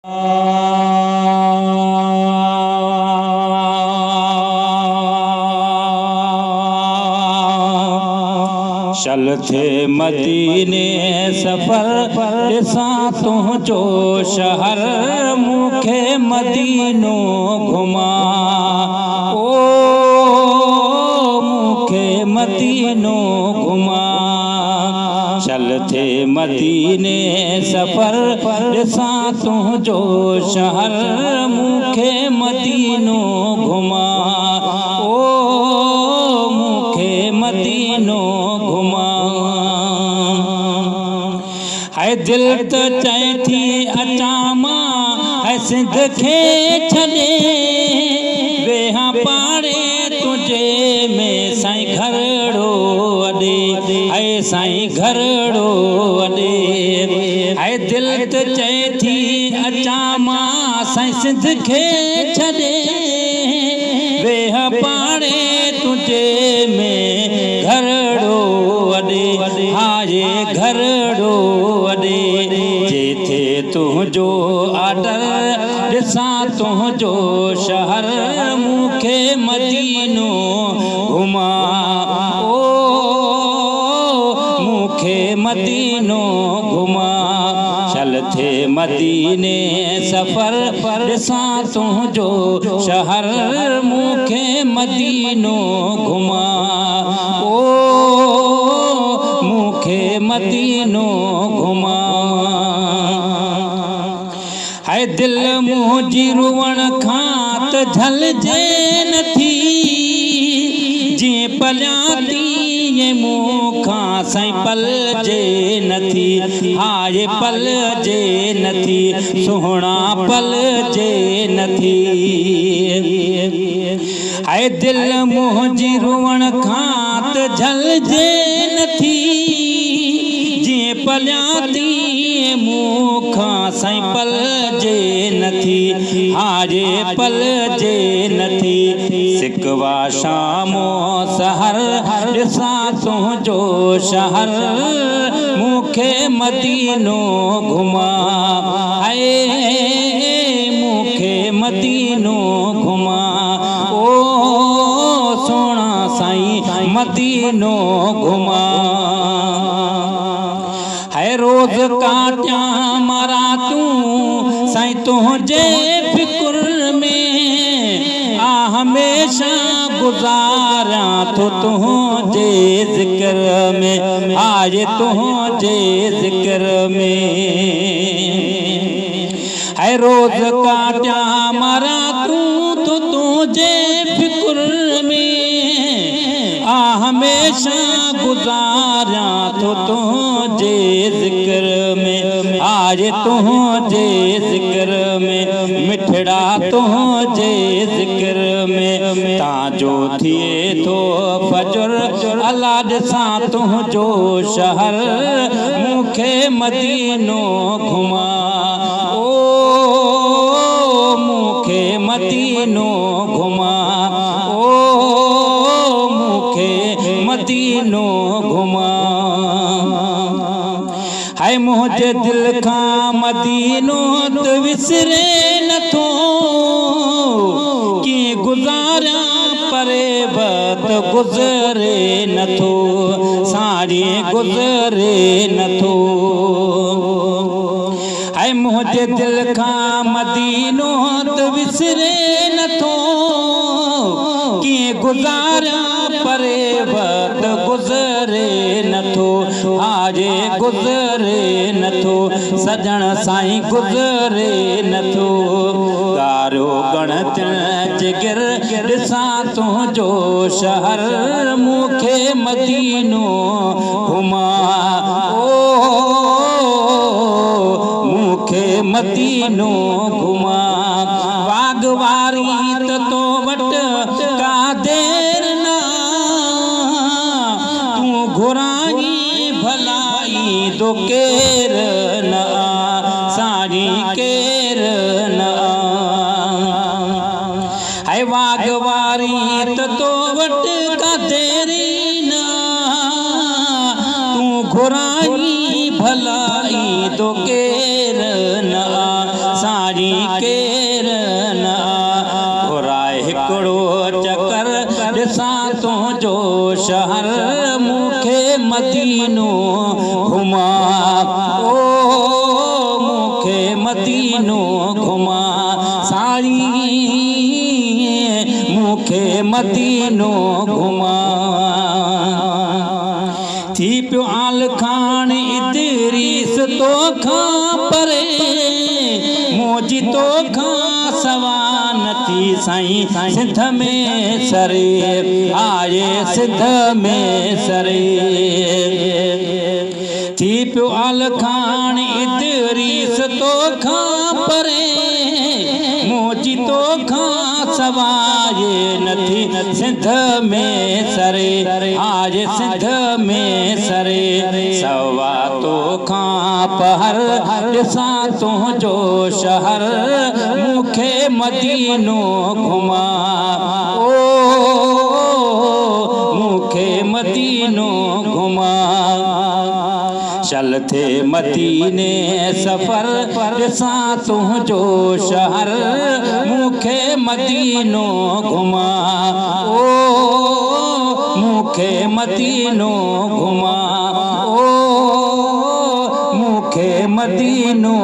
चल थे मदीने सफर ॾिसां तुंहिंजो शहर मूंखे मदीनो घुमा ओ मूंखे मदीनो घुमा चल थे मदीने सफर ॾिसां तुंहिंजो शहर मूंखे मदीनो घुमा ओ मूंखे मदीनो घुमा है दिल तो चए थी अचां मां है सिंध खे छॾे वेहा पाड़े तुझे में साईं घरड़ो अॾे है साईं घरड़ो अॾे है दिल तो चए थी अचां मां साईं सिंध खे छॾे वेहा पाड़े तुझे में घरड़ो अॾे हाए घरड़ो अॾे जेथे तुंहिंजो आडर ॾिसां तुंहिंजो शहर मूंखे मदीनो घुमा ओ मूंखे मदीनो घुमा चल थे मदीने सफर ॾिसां तुंहिंजो शहर मूंखे मदीनो घुमा ओ मूंखे मदीनो घुमा है दिल मुंहिंजी रुअण खां त झलजे नथी जीअं पलियां तीअं मूंखां साईं पलजे नथी हाए पलजे नथी सुहिणा पलजे नथी है दिल मुंहिंजी रुअण खां त झलजे नथी जीअं पलियां तीअं मूंखां साईं पलजे नथी हाए पलजे नथी सिकवा शामो सहर ॾिसां तुंहिंजो शहर मूंखे मदीनो घुमा हाए मूंखे मदीनो घुमा ओ सोना साईं मदीनो घुमा है रोज काटिया मारा तूं साईं तुंहिंजे फिक्र में आ हमेशा गुज़ारियां थो तुंहिंजे ज़िक्र में आज तुंहिंजे ज़िक्र में है रोज काटिया मारा तूं तो तुंहिंजे फिक्र में आ हमेशा गुज़ारियां थो तुंहिंजे ज़िक्र में आज तुंहिंजे ज़िक्र में मिठड़ा तुंहिंजे ज़िक्र में ताजो थिए थो फजर अल्लाह ॾिसां तुंहिंजो शहर मूंखे मदीनो घुमा ओ मूंखे मदीनो घुमा ओ मूंखे मदीनो घुमा है मुंहिंजे दिल खां मदीनो त विसरे नथो कीअं गुज़ारियां परे वक्त गुज़रे नथो साड़ी गुज़रे नथो है मुंहिंजे दिल खां मदीनो त विसरे नथो कीअं गुज़ारियां परे वक्त गुज़रे नथो आजे गुज़रे नथो सजण साईं गुज़रे नथो गारो गणतिन जिगर ॾिसां तुंहिंजो शहर मूंखे मदीनो घुमा ओ मूंखे मदीनो घुमा बागवारी त तो वट का देर ना तूं घुराई भलाई तो केर न सारी केर न है बागवारी त तो वट का देर ना तूं घुराई भलाई तो केर न सारी सारी केर न घुराए हिकिड़ो चकर ॾिसां तुंहिंजो शहर मूंखे मदीनो घुमा ओ मूंखे मदीनो घुमा सारी मूंखे मदीनो घुमा थी पियो आल खान इदरीस तोखां परे मोजी तोखां सवा नथी साईं सिंध में सरे आए सिंध में सरे थी पियो आल खान इदरीस तोखां परे मोजी तोखां सवाए नथी सिंध में सरे आज सिंध में सरे सवा तोखां पहर ॾिसां तुंहिंजो शहर मूंखे मदीनो घुमा ओ मूंखे मदीनो घुमा चल थे मदीने सफर ॾिसां तुंहिंजो शहर मूंखे मदीनो घुमा ओ मूंखे मदीनो घुमा ओ मूंखे मदीनो